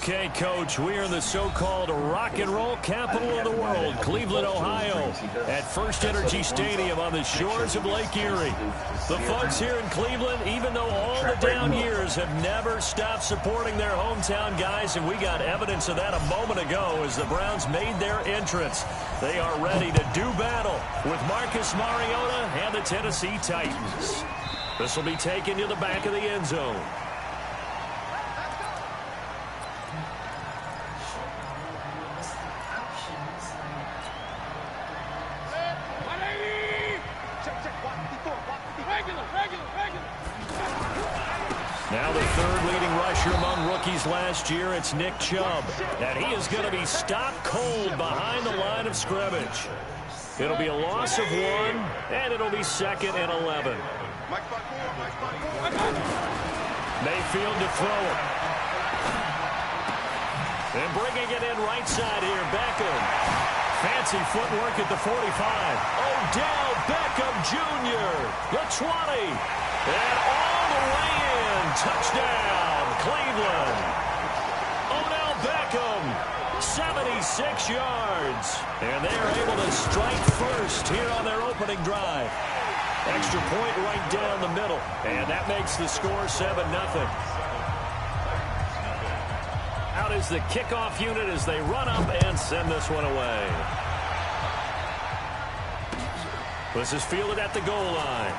Okay, Coach, we are in the so-called rock and roll capital of the world, Cleveland, Ohio, at First Energy Stadium on the shores of Lake Erie. The folks here in Cleveland, even though all the down years, have never stopped supporting their hometown guys, and we got evidence of that a moment ago as the Browns made their entrance. They are ready to do battle with Marcus Mariota and the Tennessee Titans. This will be taken to the back of the end zone. Now the third leading rusher among rookies last year, it's Nick Chubb. And he is going to be stopped cold behind the line of scrimmage. It'll be a loss of 1, and it'll be 2nd and 11. Mayfield to throw it. And bringing it in right side here, Beckham. Fancy footwork at the 45. Odell Beckham Jr., the 20. And all the way in. Touchdown, Cleveland. Odell Beckham, 76 yards. And they're able to strike first here on their opening drive. Extra point right down the middle. And that makes the score 7-0. Out is the kickoff unit as they run up and send this one away. This is fielded at the goal line.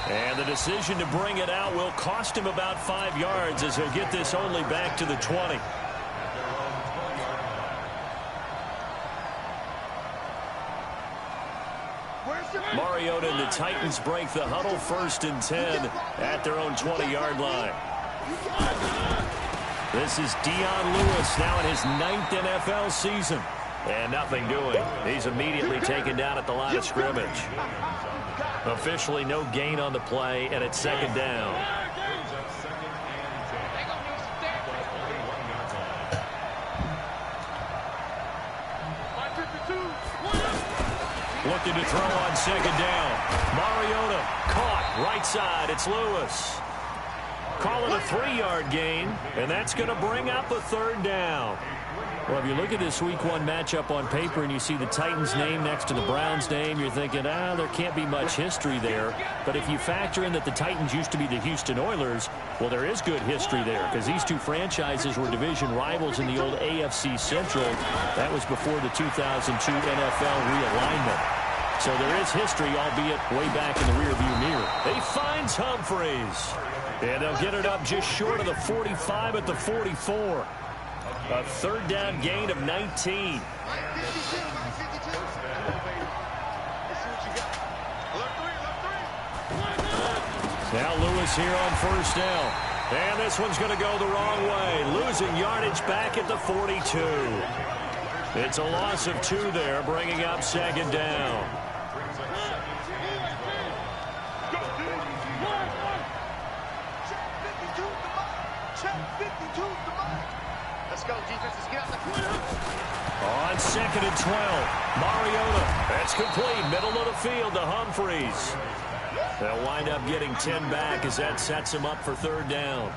And the decision to bring it out will cost him about 5 yards as he'll get this only back to the 20. Mariota and the Titans break the huddle, 1st and 10 at their own 20-yard line. This is Dion Lewis now in his 9th NFL season. And nothing doing. He's immediately taken down at the line of scrimmage. Officially no gain on the play, and it's 2nd down. Looking to throw on 2nd down. Mariota caught right side. It's Lewis. Call it a 3-yard gain, and that's going to bring up a 3rd down. Well, if you look at this Week 1 matchup on paper and you see the Titans name next to the Browns name, you're thinking, there can't be much history there. But if you factor in that the Titans used to be the Houston Oilers, well, there is good history there because these two franchises were division rivals in the old AFC Central. That was before the 2002 NFL realignment. So there is history, albeit way back in the rearview mirror. He finds Humphreys. And they'll get it up just short of the 45 at the 44. A 3rd down gain of 19. Now Lewis here on 1st down. And this one's going to go the wrong way. Losing yardage back at the 42. It's a loss of 2 there, bringing up 2nd down. On 2nd and 12, Mariota. That's complete. Middle of the field to Humphreys. They'll wind up getting 10 back as that sets them up for 3rd down.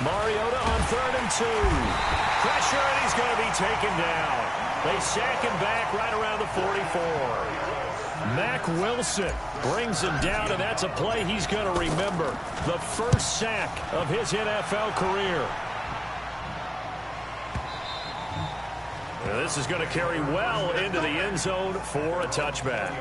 Mariota on 3rd and 2. Pressure, and he's going to be taken down. They sack him back right around the 44. Mack Wilson brings him down, and that's a play he's going to remember. The first sack of his NFL career. And this is going to carry well into the end zone for a touchback.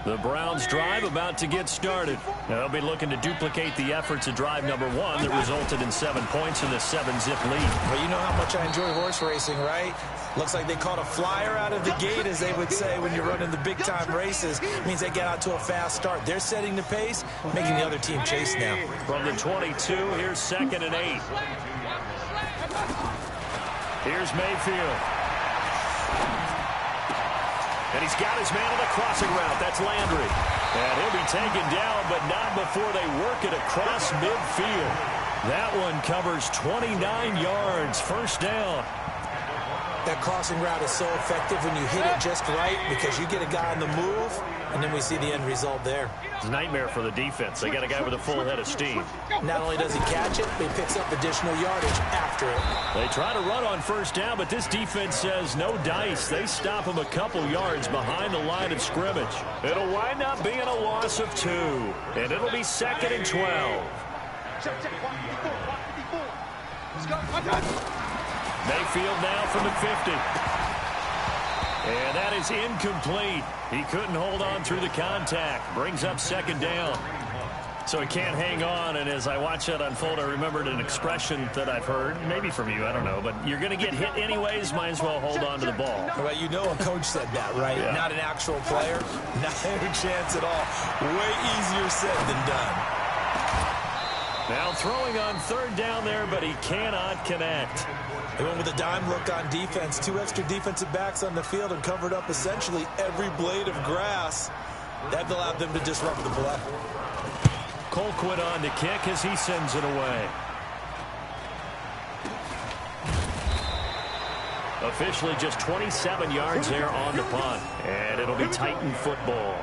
The Browns drive about to get started. Now they'll be looking to duplicate the efforts of drive number 1 that resulted in 7 points in the 7-zip lead. Well, you know how much I enjoy horse racing, right? Looks like they caught a flyer out of the gate, as they would say when you're running the big-time races. It means they get out to a fast start. They're setting the pace, making the other team chase now. From the 22, here's 2nd and 8. Here's Mayfield. And he's got his man on the crossing route. That's Landry. taken down, but not before they work it across midfield. That one covers 29 yards, first down. That crossing route is so effective when you hit it just right because you get a guy on the move, and then we see the end result there. It's a nightmare for the defense. They got a guy with a full head of steam. Not only does he catch it, but he picks up additional yardage after it. They try to run on first down, but this defense says no dice. They stop him a couple yards behind the line of scrimmage. It'll wind up being a loss of 2, and it'll be 2nd and 12. Mayfield now from the 50. And that is incomplete. He couldn't hold on through the contact. Brings up 2nd down. So he can't hang on, and as I watch that unfold, I remembered an expression that I've heard, maybe from you, I don't know, but you're going to get hit anyways, might as well hold on to the ball. Well, you know a coach said that, right? Yeah. Not an actual player. Not a chance at all. Way easier said than done. Now throwing on 3rd down there, but he cannot connect. They went with a dime look on defense. 2 extra defensive backs on the field and covered up essentially every blade of grass. That allowed them to disrupt the play. Colquitt on to kick as he sends it away. Officially just 27 yards there on the punt. And it'll be Titan football.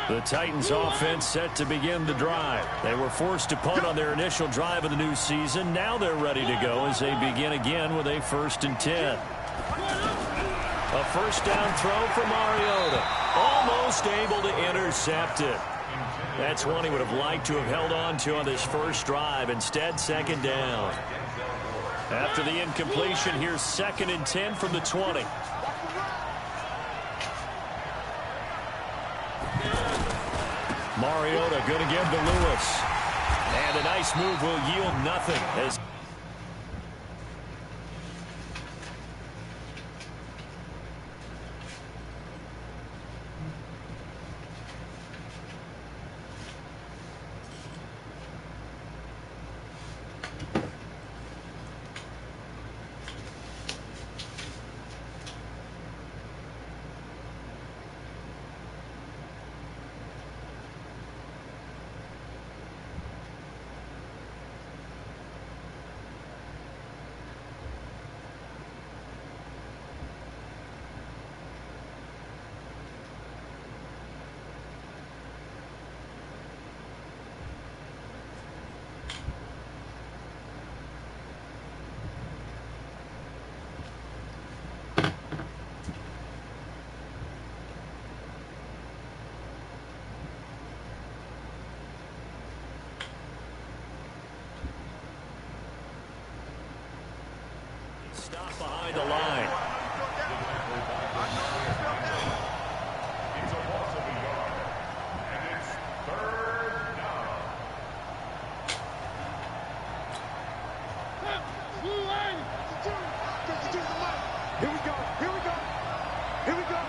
The Titans offense set to begin the drive. They were forced to punt on their initial drive of the new season. Now they're ready to go as they begin again with a 1st and 10. A first down throw for Mariota. Almost able to intercept it. That's one he would have liked to have held on to on this first drive. Instead, 2nd down. After the incompletion, here's 2nd and 10 from the 20. Mariota going to give to Lewis. And a nice move will yield nothing as stop behind the line. It's a loss of a yard, and it's 3rd down. Here we go. Here we go. Here we go.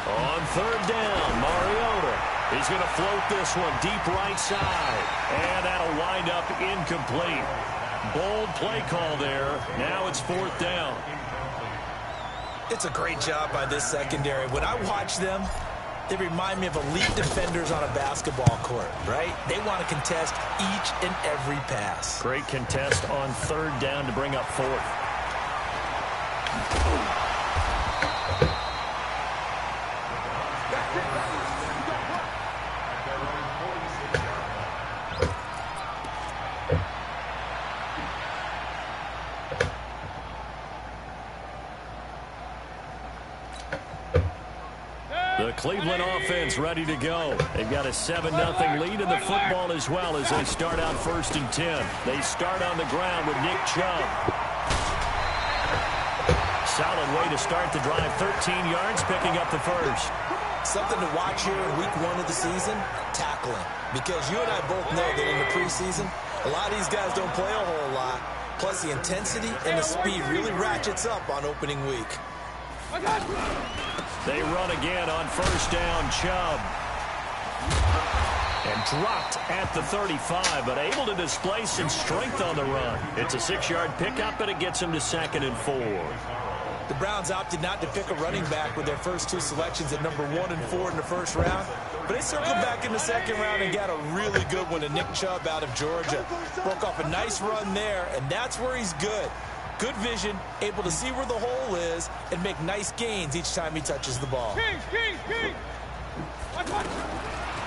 On 3rd down, Mariota. He's going to float this one deep right side. And that'll wind up incomplete. Bold play call there. Now it's 4th down. It's a great job by this secondary. When I watch them, they remind me of elite defenders on a basketball court, right? They want to contest each and every pass. Great contest on 3rd down to bring up 4th. The Cleveland offense ready to go. They've got a 7-0 lead in the football as well as they start out 1st and 10. They start on the ground with Nick Chubb. Solid way to start the drive. 13 yards, picking up the first. Something to watch here in week 1 of the season, tackling. Because you and I both know that in the preseason, a lot of these guys don't play a whole lot. Plus, the intensity and the speed really ratchets up on opening week. They run again on first down. Chubb. And dropped at the 35, but able to display some strength on the run. It's a 6-yard pickup, and it gets him to 2nd and 4. The Browns opted not to pick a running back with their first 2 selections at number 1 and 4 in the first round. But they circled back in the second round and got a really good one to Nick Chubb out of Georgia. Broke off a nice run there, and that's where he's good. Good vision, able to see where the hole is, and make nice gains each time he touches the ball.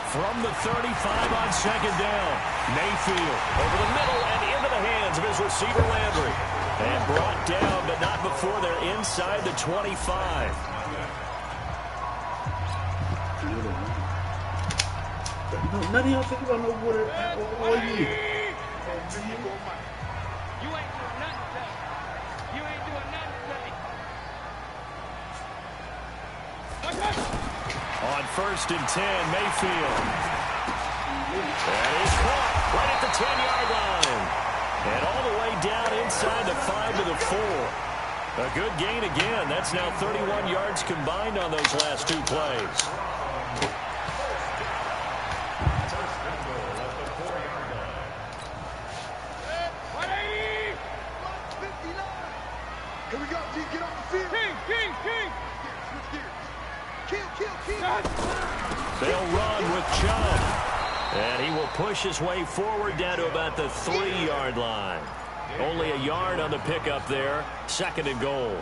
From the 35 on 2nd down, Mayfield over the middle and into the hands of his receiver Landry. And brought down, but not before they're inside the 25. None of y'all think about no water all you. You ain't doing nothing today. You ain't doing nothing today. On 1st and 10, Mayfield. That is caught right at the 10-yard line. And all the way down inside the 5 to the 4. A good gain again. That's now 31 yards combined on those last 2 plays. Here we go, G, get off the field. King. Switch gears. Kill. They'll run with Chubb. And he will push his way forward down to about the 3-yard line. Only a yard on the pickup there. 2nd and goal.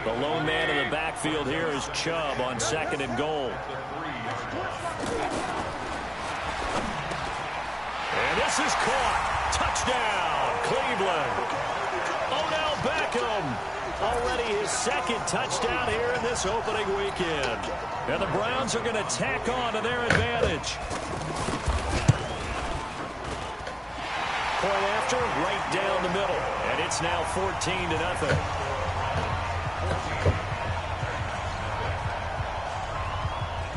The lone man in the backfield here is Chubb on 2nd and goal. And this is caught. Touchdown, Cleveland. Odell Beckham. Already his 2nd touchdown here in this opening weekend. And the Browns are going to tack on to their advantage. Point after, right down the middle. And it's now 14-0.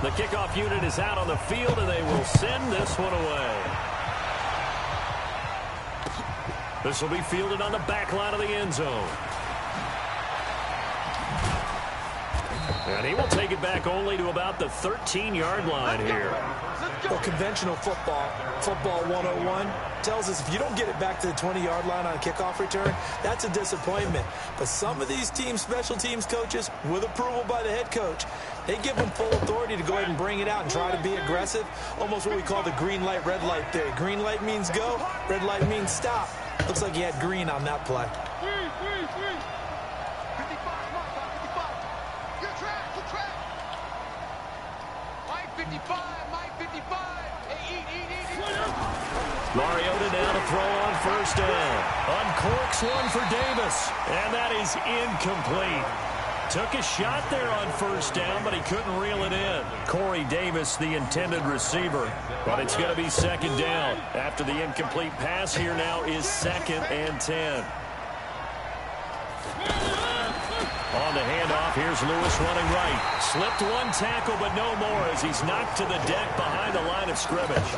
The kickoff unit is out on the field, and they will send this one away. This will be fielded on the back line of the end zone. And he will take it back only to about the 13-yard line here. Well, conventional football 101, tells us if you don't get it back to the 20-yard line on a kickoff return, that's a disappointment. But some of these teams, special teams coaches, with approval by the head coach, they give them full authority to go ahead and bring it out and try to be aggressive. Almost what we call the green light, red light theory. Green light means go, red light means stop. Looks like he had green on that play. 55, Mike 55. Hey, eat. Mariota now to throw on first down. Uncorks one for Davis. And that is incomplete. Took a shot there on first down, but he couldn't reel it in. Corey Davis, the intended receiver. But it's going to be 2nd down. After the incomplete pass, here now is 2nd and 10. On the handoff, here's Lewis running right. Slipped one tackle, but no more as he's knocked to the deck behind the line of scrimmage.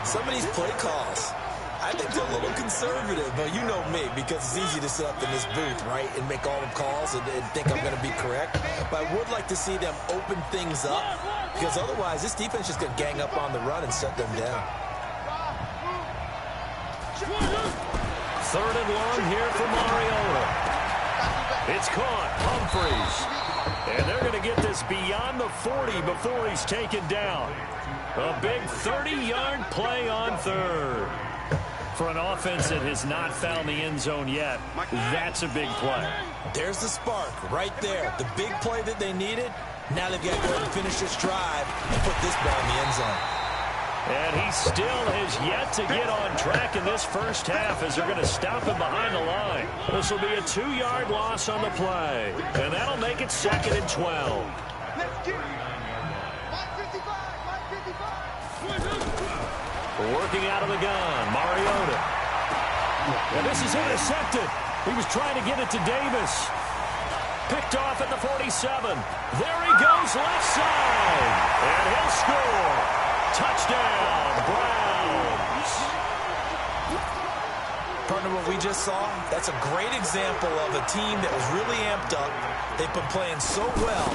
Some of these play calls, I think they're a little conservative, but you know me, because it's easy to sit up in this booth, right, and make all the calls and think I'm going to be correct. But I would like to see them open things up, because otherwise this defense is going to gang up on the run and shut them down. 3rd and long here for Mariota. It's caught. Humphreys. And they're going to get this beyond the 40 before he's taken down. A big 30-yard play on 3rd. For an offense that has not found the end zone yet, that's a big play. There's the spark right there. The big play that they needed. Now they've got to go ahead and finish this drive and put this ball in the end zone. And he still has yet to get on track in this first half as they're going to stop him behind the line. This will be a 2-yard loss on the play. And that'll make it 2nd and 12. Working out of the gun, Mariota. And this is intercepted. He was trying to get it to Davis. Picked off at the 47. There he goes, left side. And he'll score. Touchdown, Browns. Pardon kind of what we just saw? That's a great example of a team that was really amped up. They've been playing so well,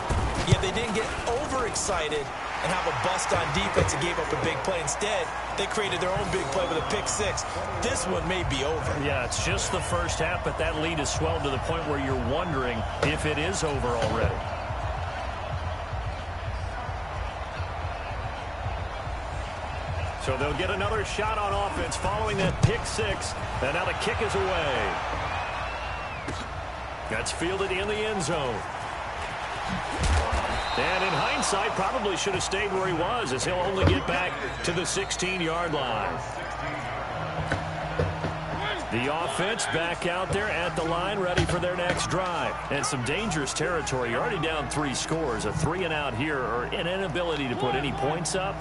yet they didn't get overexcited and have a bust on defense and gave up a big play. Instead, they created their own big play with a pick six. This one may be over. Yeah, it's just the first half, but that lead has swelled to the point where you're wondering if it is over already. So they'll get another shot on offense following that pick six. And now the kick is away. That's fielded in the end zone. And in hindsight, probably should have stayed where he was, as he'll only get back to the 16-yard line. The offense back out there at the line, ready for their next drive. And some dangerous territory. You're already down 3 scores. A 3-and-out here, or an inability to put any points up.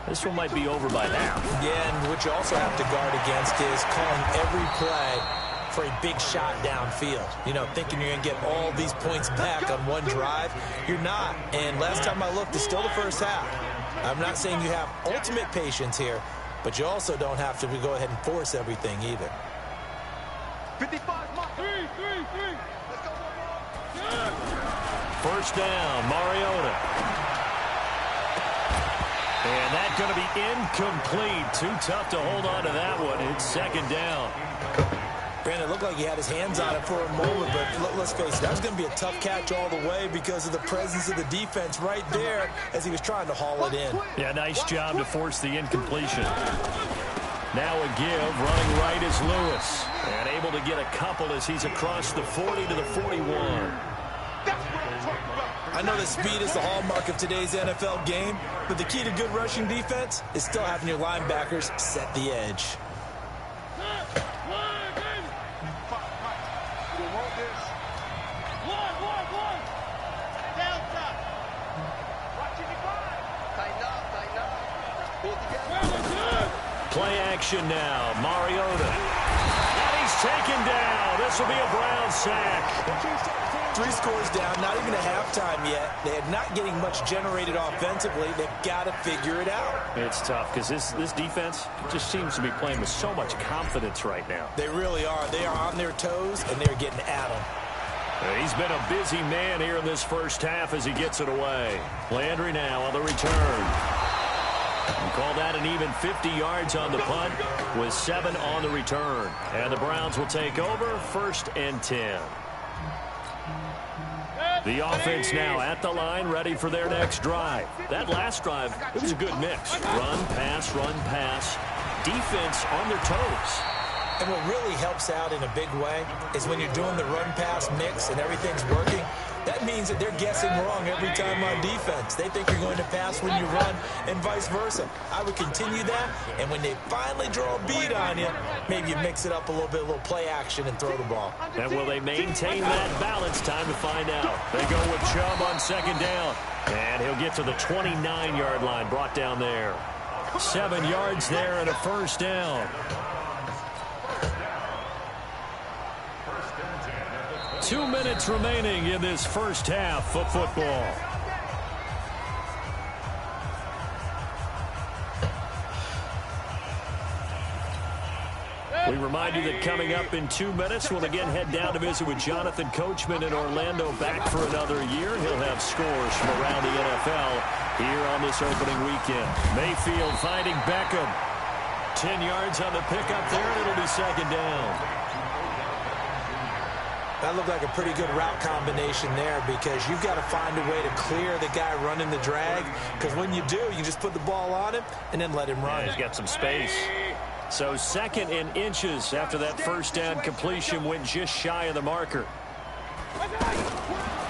This one might be over by now. Yeah, and what you also have to guard against is calling every play for a big shot downfield. You know, thinking you're going to get all these points back on one drive. You're not. And last time I looked, it's still the first half. I'm not saying you have ultimate patience here, but you also don't have to go ahead and force everything either. 55, mark. 3. Let's go, one more. First down, Mariota. And that's going to be incomplete. Too tough to hold on to that one. It's second down. Brandon, it looked like he had his hands on it for a moment, but let's face it, that was going to be a tough catch all the way because of the presence of the defense right there as he was trying to haul it in. Yeah, nice job to force the incompletion. Now a give, running right is Lewis. And able to get a couple as he's across the 40 to the 41. I know that speed is the hallmark of today's NFL game, but the key to good rushing defense is still having your linebackers set the edge. Play action now, Mariota. And he's taken down. This will be a Brown sack. 3 scores down, not even a halftime yet. They are not getting much generated offensively. They've got to figure it out. It's tough because this defense just seems to be playing with so much confidence right now. They really are. They are on their toes, and they're getting at them. He's been a busy man here in this first half as he gets it away. Landry now on the return. We call that an even 50 yards on the punt with 7 on the return. And the Browns will take over, 1st and 10. The offense now at the line, ready for their next drive. That last drive, it was a good mix. Run, pass. Defense on their toes. And what really helps out in a big way is when you're doing the run-pass mix and everything's working, that means that they're guessing wrong every time on defense. They think you're going to pass when you run and vice versa. I would continue that, and when they finally draw a beat on you, maybe you mix it up a little bit, a little play action and throw the ball. And will they maintain that balance? Time to find out. They go with Chubb on second down, and he'll get to the 29-yard line, brought down there. 7 yards there and a first down. 2 minutes remaining in this first half of football. We remind you that coming up in 2 minutes, we'll again head down to visit with Jonathan Coachman in Orlando, back for another year. He'll have scores from around the NFL here on this opening weekend. Mayfield finding Beckham. 10 yards on the pickup there, and it'll be second down. That looked like a pretty good route combination there because you've got to find a way to clear the guy running the drag, because when you do, you just put the ball on him and then let him run. Yeah, he's got some space. So 2nd and inches after that first down completion, went just shy of the marker.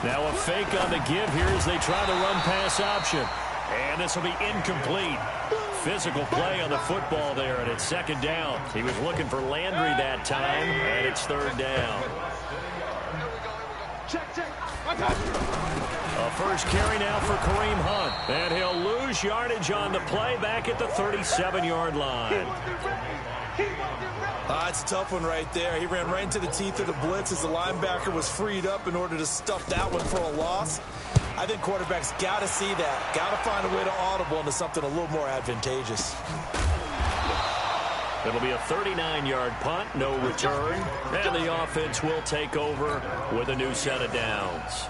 Now a fake on the give here as they try the run-pass option. And this will be incomplete. Physical play on the football there, and it's second down. He was looking for Landry that time, and it's 3rd down. A first carry now for Kareem Hunt. And he'll lose yardage on the play back at the 37-yard line. It's a tough one right there. He ran right into the teeth of the blitz as the linebacker was freed up in order to stuff that one for a loss. I think quarterbacks got to see that. Got to find a way to audible into something a little more advantageous. It'll be a 39-yard punt, no return, and the offense will take over with a new set of downs.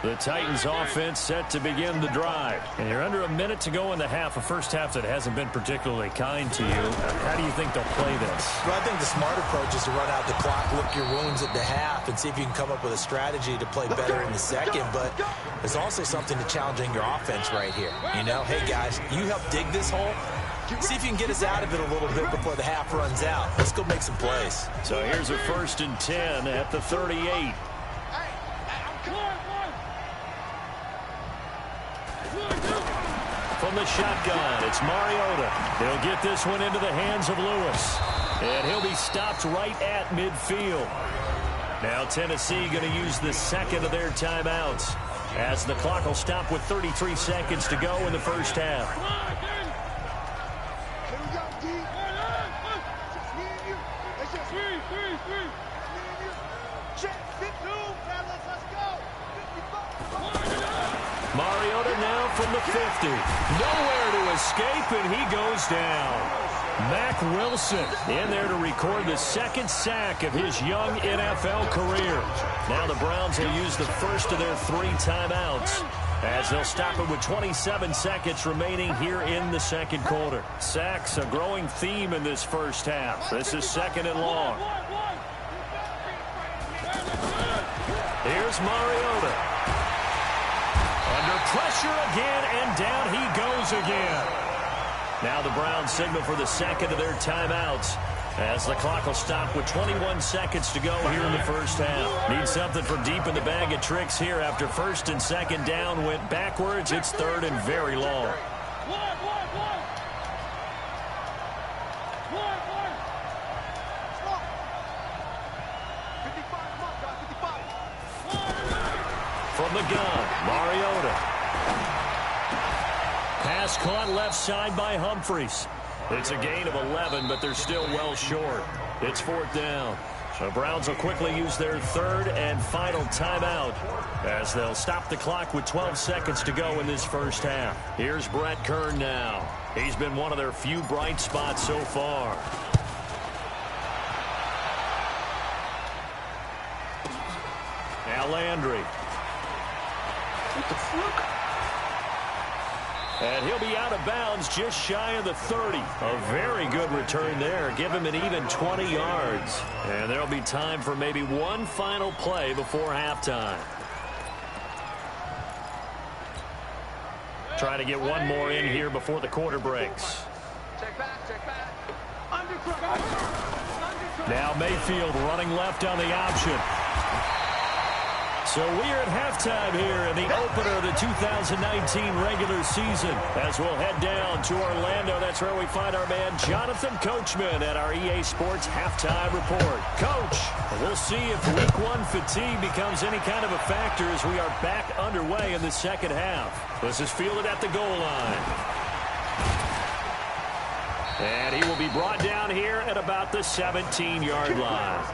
The Titans offense set to begin the drive. And you're under a minute to go in the half, a first half that hasn't been particularly kind to you. How do you think they'll play this? Well, I think the smart approach is to run out the clock, lick your wounds at the half, and see if you can come up with a strategy to play better in the second. But there's also something to challenging your offense right here. You know, hey, guys, you help dig this hole. See if you can get us out of it a little bit before the half runs out. Let's go make some plays. So here's a 1st and 10 at the 38. From the shotgun, it's Mariota. He'll get this one into the hands of Lewis. And he'll be stopped right at midfield. Now Tennessee going to use the second of their timeouts, as the clock will stop with 33 seconds to go in the first half. Here we go, D. Just me and you. It's just me and you. Check. 52, fellas. Let's go. 55. Mariota now from the 50. Nowhere to escape, and he goes down. Mack Wilson in there to record the second sack of his young NFL career. Now the Browns will use the first of their 3 timeouts, as they'll stop it with 27 seconds remaining here in the second quarter. Sacks, a growing theme in this first half. This is 2nd and long. Here's Mariota. Under pressure again, and down he goes again. Now the Browns signal for the second of their timeouts, as the clock will stop with 21 seconds to go here in the first half. Need something from deep in the bag of tricks here. After 1st and 2nd down went backwards, it's 3rd and very long. From the gun, Mariota. Pass caught left side by Humphries. It's a gain of 11, but they're still well short. It's 4th down. The Browns will quickly use their 3rd and final timeout, as they'll stop the clock with 12 seconds to go in this first half. Here's Brett Kern now. He's been one of their few bright spots so far. Now Landry. What the fuck? And he'll be out of bounds just shy of the 30. A very good return there. Give him an even 20 yards. And there'll be time for maybe one final play before halftime. Trying to get one more in here before the quarter breaks. Check back. Now Mayfield running left on the option. So we are at halftime here in the opener of the 2019 regular season, as we'll head down to Orlando. That's where we find our man Jonathan Coachman at our EA Sports Halftime Report. Coach, we'll see if Week 1 fatigue becomes any kind of a factor as we are back underway in the second half. This is fielded at the goal line. And he will be brought down here at about the 17-yard line.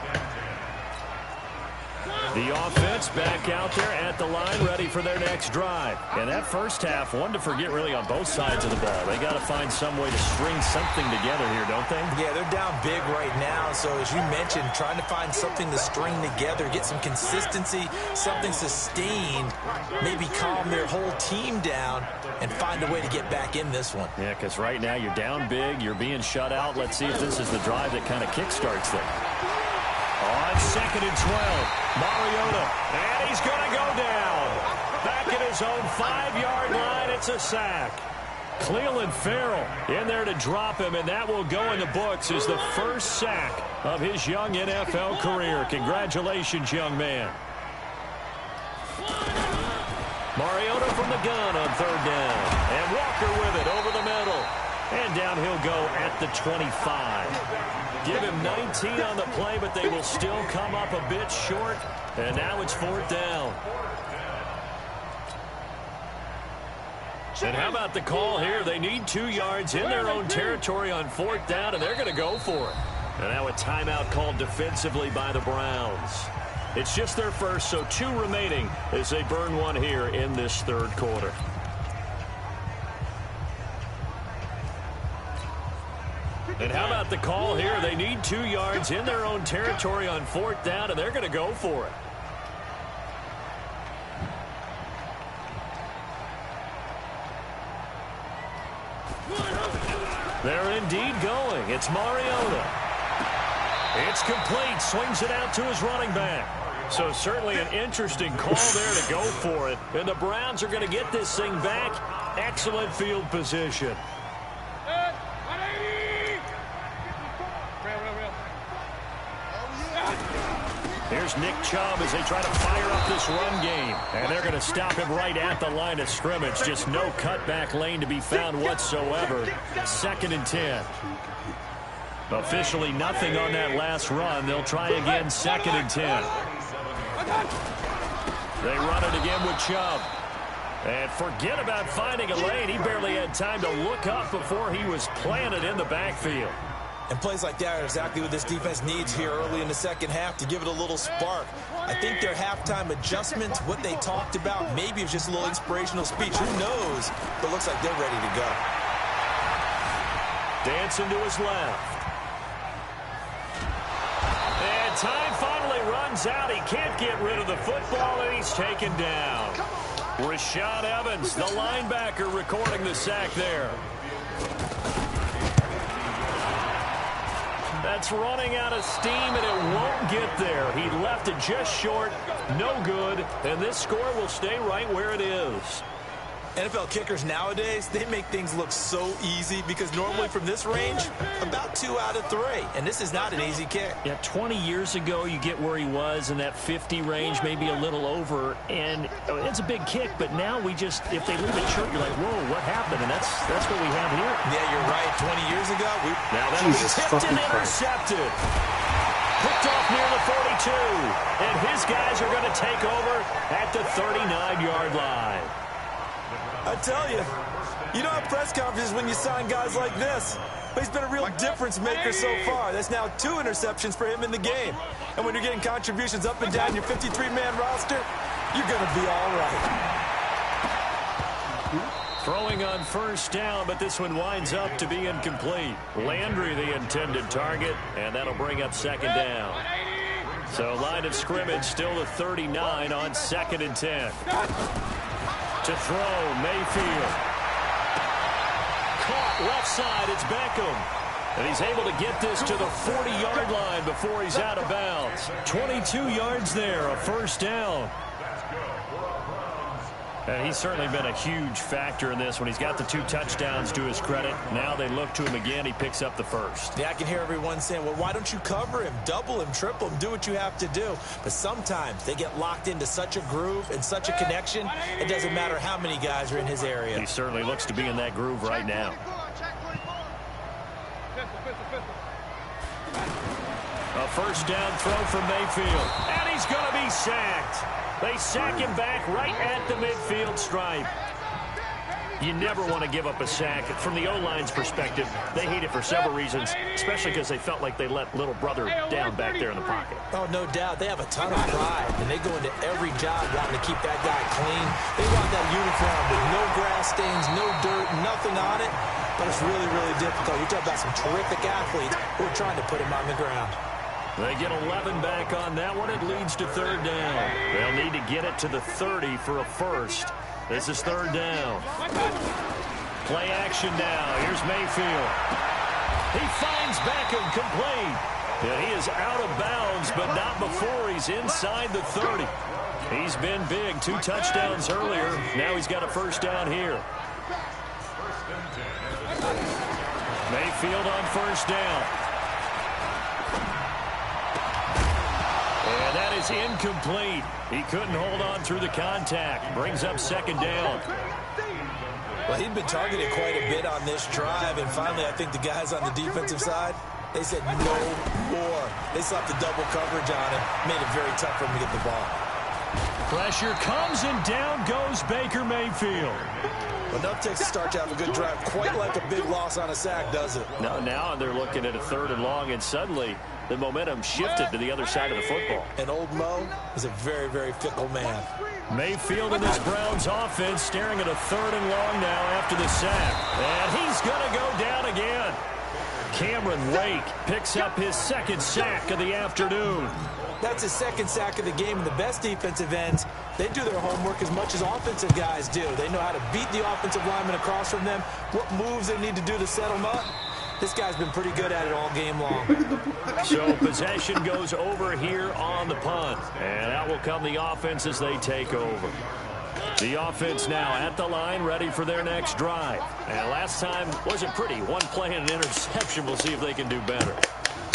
The offense back out there at the line, ready for their next drive. And that first half, one to forget really on both sides of the ball. They got to find some way to string something together here, don't they? Yeah, they're down big right now. So as you mentioned, trying to find something to string together, get some consistency, something sustained, maybe calm their whole team down and find a way to get back in this one. Yeah, because right now you're down big, you're being shut out. Let's see if this is the drive that kind of kickstarts them. On 2nd and 12, Mariota, and he's going to go down. Back at his own 5-yard line, it's a sack. Cleveland Farrell in there to drop him, and that will go in the books as the first sack of his young NFL career. Congratulations, young man. Mariota from the gun on 3rd down, and Walker with it over the middle. And down he'll go at the 25. Give him 19 on the play, but they will still come up a bit short. And now it's 4th down. And how about the call here? They need 2 yards in their own territory on 4th down, and they're going to go for it. And now a timeout called defensively by the Browns. It's just their first, so 2 remaining as they burn one here in this 3rd quarter. And how about the call here? They need 2 yards in their own territory on 4th down, and they're going to go for it. They're indeed going. It's Mariota. It's complete. Swings it out to his running back. So certainly an interesting call there to go for it. And the Browns are going to get this thing back. Excellent field position. Here's Nick Chubb as they try to fire up this run game. And they're going to stop him right at the line of scrimmage. Just no cutback lane to be found whatsoever. 2nd and 10. Officially nothing on that last run. They'll try again, 2nd and 10. They run it again with Chubb. And forget about finding a lane. He barely had time to look up before he was planted in the backfield. And plays like that are exactly what this defense needs here early in the second half to give it a little spark. I think their halftime adjustments, what they talked about, maybe it was just a little inspirational speech. Who knows? But it looks like they're ready to go. Dancing to his left. And time finally runs out. He can't get rid of the football, and he's taken down. Rashad Evans, the linebacker, recording the sack there. That's running out of steam, and it won't get there. He left it just short, no good, and this score will stay right where it is. NFL kickers nowadays, they make things look so easy because normally from this range, about 2 out of 3. And this is not an easy kick. Yeah, 20 years ago, you get where he was in that 50 range, maybe a little over. And it's a big kick, but now we just, if they leave it short, you're like, whoa, what happened? And that's what we have here. Yeah, you're right. 20 years ago, now that was tipped and intercepted. Picked off near the 42. And his guys are going to take over at the 39-yard line. I tell you, you don't have press conferences when you sign guys like this. But he's been a real difference maker so far. That's now 2 interceptions for him in the game. And when you're getting contributions up and down your 53-man roster, you're going to be all right. Throwing on 1st down, but this one winds up to be incomplete. Landry the intended target, and that'll bring up 2nd down. So line of scrimmage still to 39 on 2nd and 10. To throw, Mayfield. Caught left side, it's Beckham. And he's able to get this to the 40-yard line before he's out of bounds. 22 yards there, a 1st down. And he's certainly been a huge factor in this when he's got the 2 touchdowns to his credit. Now they look to him again. He picks up the 1st. Yeah, I can hear everyone saying, well, why don't you cover him, double him, triple him, do what you have to do. But sometimes they get locked into such a groove and such a connection, it doesn't matter how many guys are in his area. He certainly looks to be in that groove right now. A 1st down throw from Mayfield. And he's going to be sacked. They sack him back right at the midfield stripe. You never want to give up a sack. From the O-line's perspective, they hate it for several reasons, especially because they felt like they let little brother down back there in the pocket. Oh, no doubt. They have a ton of pride, and they go into every job wanting to keep that guy clean. They want that uniform with no grass stains, no dirt, nothing on it. But it's really, really difficult. You're talking about some terrific athletes who are trying to put him on the ground. They get 11 back on that one. It leads to 3rd down. They'll need to get it to the 30 for a 1st. This is 3rd down. Play action now. Here's Mayfield. He finds Beckham complete. And he is out of bounds, but not before he's inside the 30. He's been big. 2 touchdowns earlier. Now he's got a 1st down here. Mayfield on 1st down. And that is incomplete. He couldn't hold on through the contact. Brings up 2nd down. Well, he'd been targeted quite a bit on this drive, and finally I think the guys on the defensive side, they said no more. They slapped the double coverage on him, made it very tough for him to get the ball. Pressure comes, and down goes Baker Mayfield. Enough takes to start to have a good drive, quite like a big loss on a sack, does it? No, now they're looking at a 3rd and long, and suddenly the momentum shifted to the other side of the football. And old Mo is a very, very fickle man. Mayfield in this Browns offense staring at a 3rd and long now after the sack. And he's going to go down again. Cameron Wake picks up his second sack of the afternoon. That's his second sack of the game, and the best defensive ends, they do their homework as much as offensive guys do. They know how to beat the offensive lineman across from them, what moves they need to do to set them up. This guy's been pretty good at it all game long. So possession goes over here on the punt, and out will come the offense as they take over. The offense now at the line, ready for their next drive. And last time wasn't pretty. One play and an interception. We'll see if they can do better.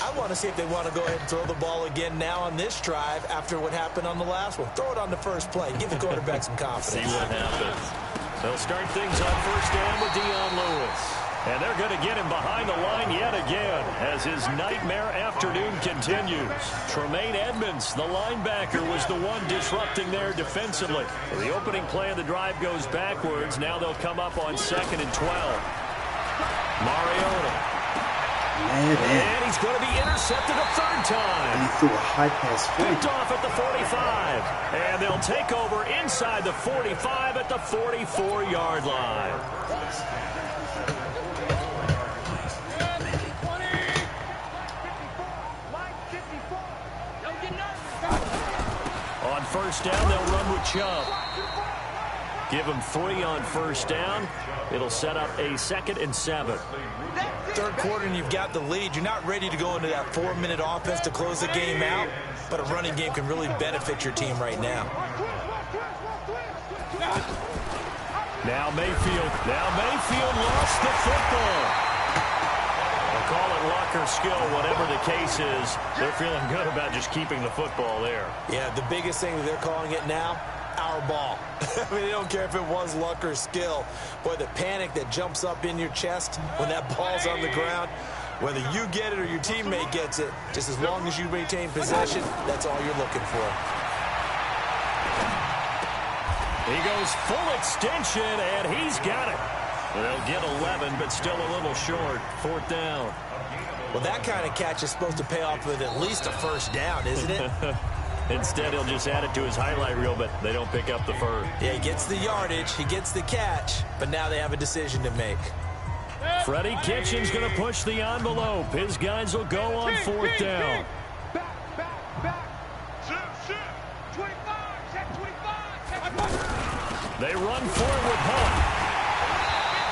I want to see if they want to go ahead and throw the ball again now on this drive after what happened on the last one. Throw it on the first play. Give the quarterback some confidence. See what happens. They'll start things on first down with Dion Lewis. And they're going to get him behind the line yet again as his nightmare afternoon continues. Tremaine Edmonds, the linebacker, was the one disrupting there defensively. The opening play of the drive goes backwards. Now they'll come up on 2nd and 12. Mariota. And he's going to be intercepted a third time. And he threw a high pass. Picked off at the 45. And they'll take over inside the 45 at the 44-yard line. On first down, they'll run with Chubb. Give him 3 on first down. It'll set up a 2nd and 7. Third quarter and you've got the lead. You're not ready to go into that 4-minute offense to close the game out, but a running game can really benefit your team right now. Now Mayfield lost the football. They'll call it luck or skill, whatever the case is. They're feeling good about just keeping the football there. Yeah, the biggest thing that they're calling it now, our ball. I mean, they don't care if it was luck or skill. Boy, the panic that jumps up in your chest when that ball's on the ground, whether you get it or your teammate gets it, just as long as you maintain possession, that's all you're looking for. He goes full extension, and he's got it. They'll get 11, but still a little short. 4th down. Well, that kind of catch is supposed to pay off with at least a first down, isn't it? Instead, he'll just add it to his highlight reel, but they don't pick up the first. Yeah, he gets the yardage, he gets the catch, but now they have a decision to make. Freddie Kitchens going to push the envelope. His guys will go on 4th down. They run forward with Hunt.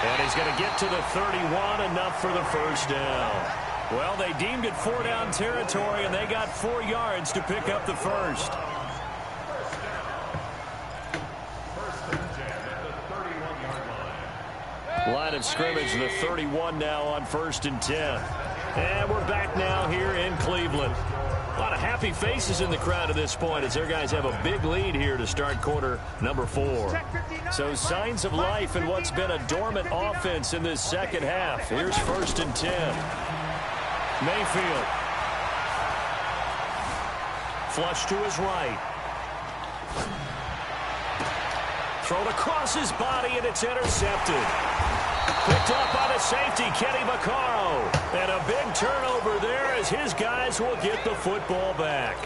And he's going to get to the 31, enough for the first down. Well, they deemed it 4-down territory, and they got 4 yards to pick up the first. Line of scrimmage, the 31 now on 1st and 10. And we're back now here in Cleveland. A lot of happy faces in the crowd at this point as their guys have a big lead here to start quarter number 4. So signs of life in what's been a dormant offense in this second half. Here's 1st and 10. Mayfield. Flush to his right. Thrown across his body, and it's intercepted. Picked up by the safety, Kenny Vaccaro. And a big turnover there as his guys will get the football back.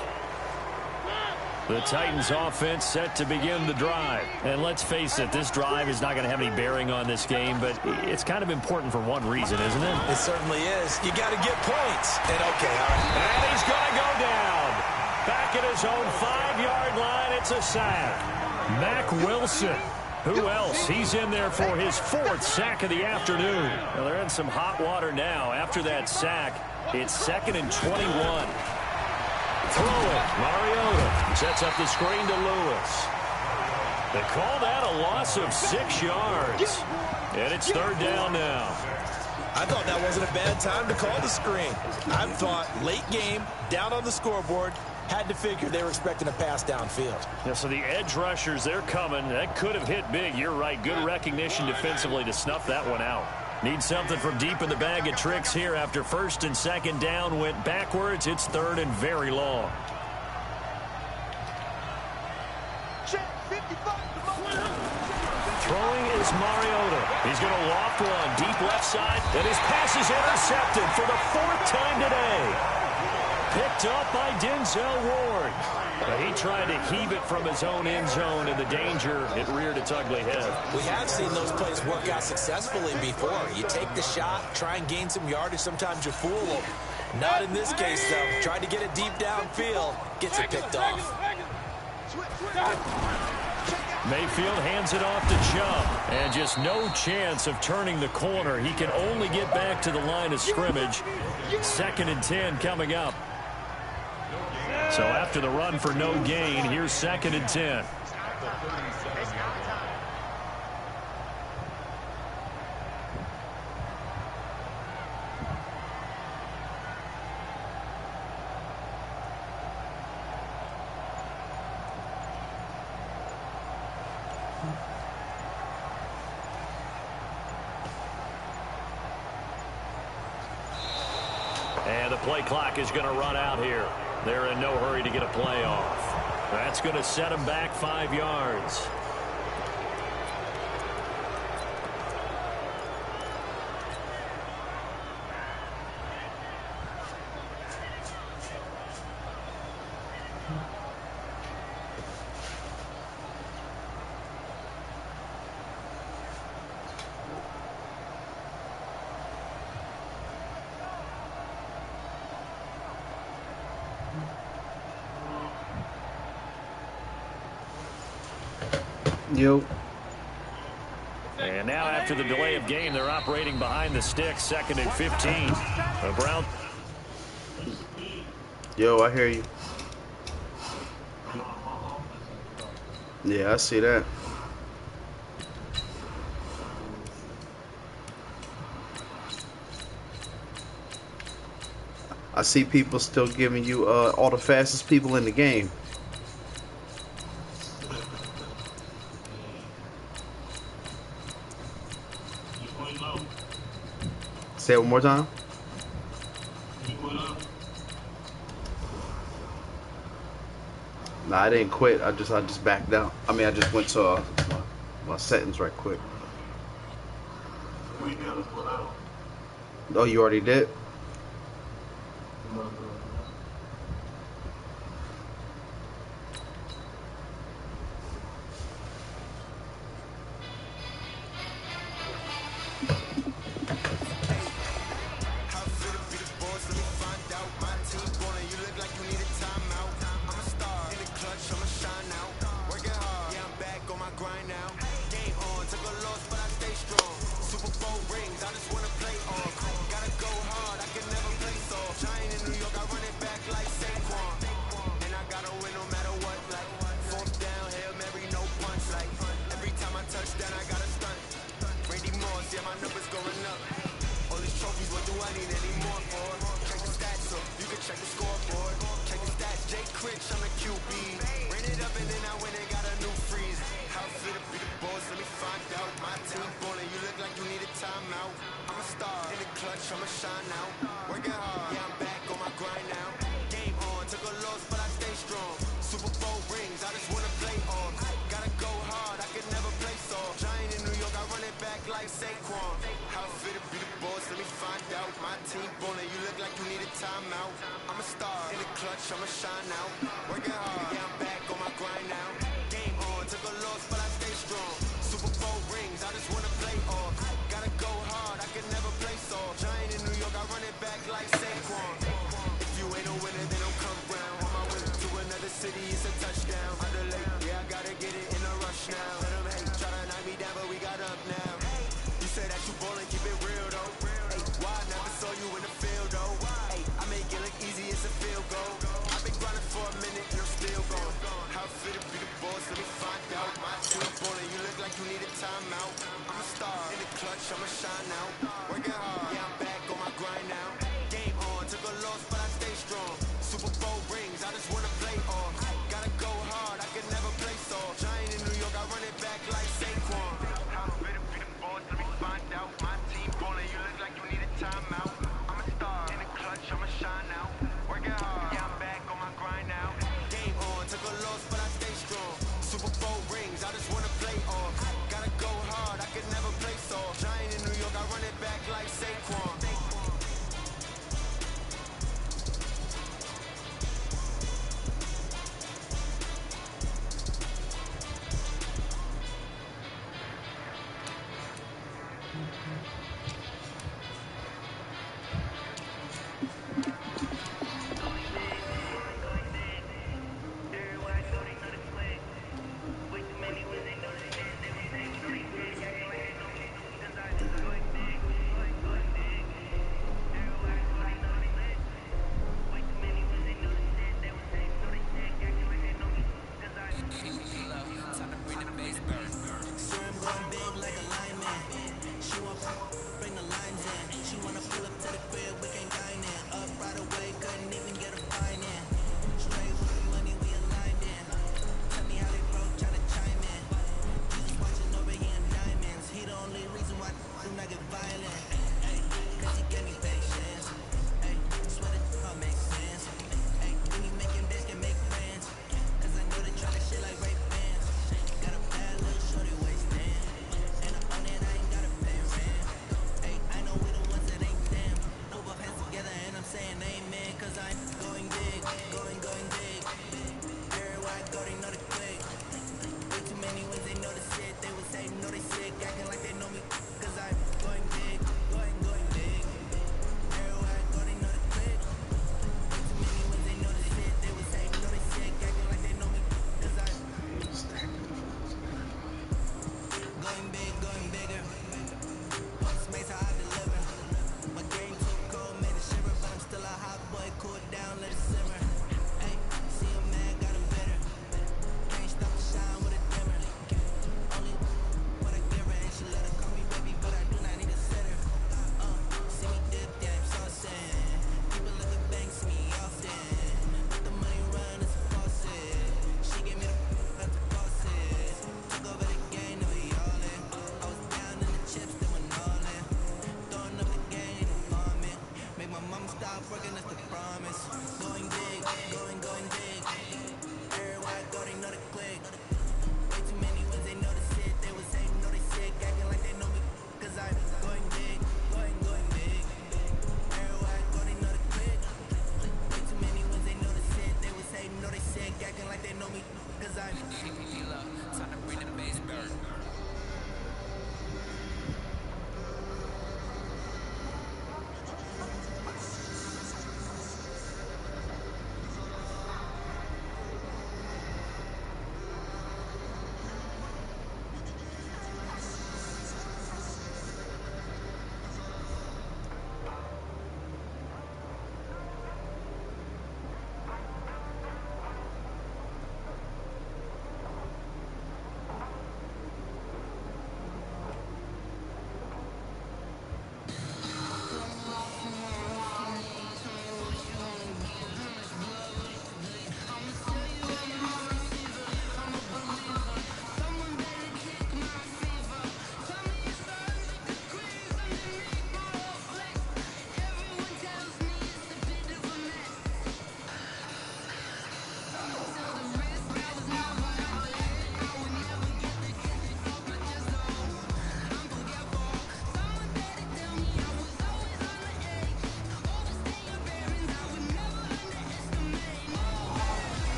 The Titans offense set to begin the drive. And let's face it, this drive is not going to have any bearing on this game, but it's kind of important for one reason, isn't it? It certainly is. You got to get points. And okay, all right. And he's going to go down. Back at his own 5-yard line, it's a sack. Mack Wilson. Who else? He's in there for his 4th sack of the afternoon. Well, they're in some hot water now. After that sack, it's 2nd and 21. Throw it. Mariota sets up the screen to Lewis. They call that a loss of 6 yards. And it's 3rd down now. I thought that wasn't a bad time to call the screen. I thought late game, down on the scoreboard, had to figure they were expecting a pass downfield. Yeah, so the edge rushers, they're coming. That could have hit big. You're right. Good recognition defensively to snuff that one out. Need something from deep in the bag of tricks here after 1st and 2nd down went backwards. It's 3rd and very long. Throwing is Mariota. He's going to loft one deep left side, and his pass is intercepted for the 4th time today. Picked up by Denzel Ward. He tried to heave it from his own end zone, and the danger, it reared its ugly head. We have seen those plays work out successfully before. You take the shot, try and gain some yardage. Sometimes you fool them. Not in this case, though. Tried to get it deep downfield. Gets it picked off. Mayfield hands it off to Chubb. And just no chance of turning the corner. He can only get back to the line of scrimmage. 2nd and 10 coming up. So after the run for no gain, here's 2nd and 10. And the play clock is going to run out here. They're in no hurry to get a play off. That's going to set them back 5 yards. Yo. And now after the delay of game, they're operating behind the sticks, 2nd and 15. Brown. Yo, I hear you. Yeah, I see that. I see people still giving you all the fastest people in the game. Say it one more time. Nah, I didn't quit. I just backed out. I mean, I just went to my settings right quick. Oh, you already did? Giant in New York, I run it back like Saquon.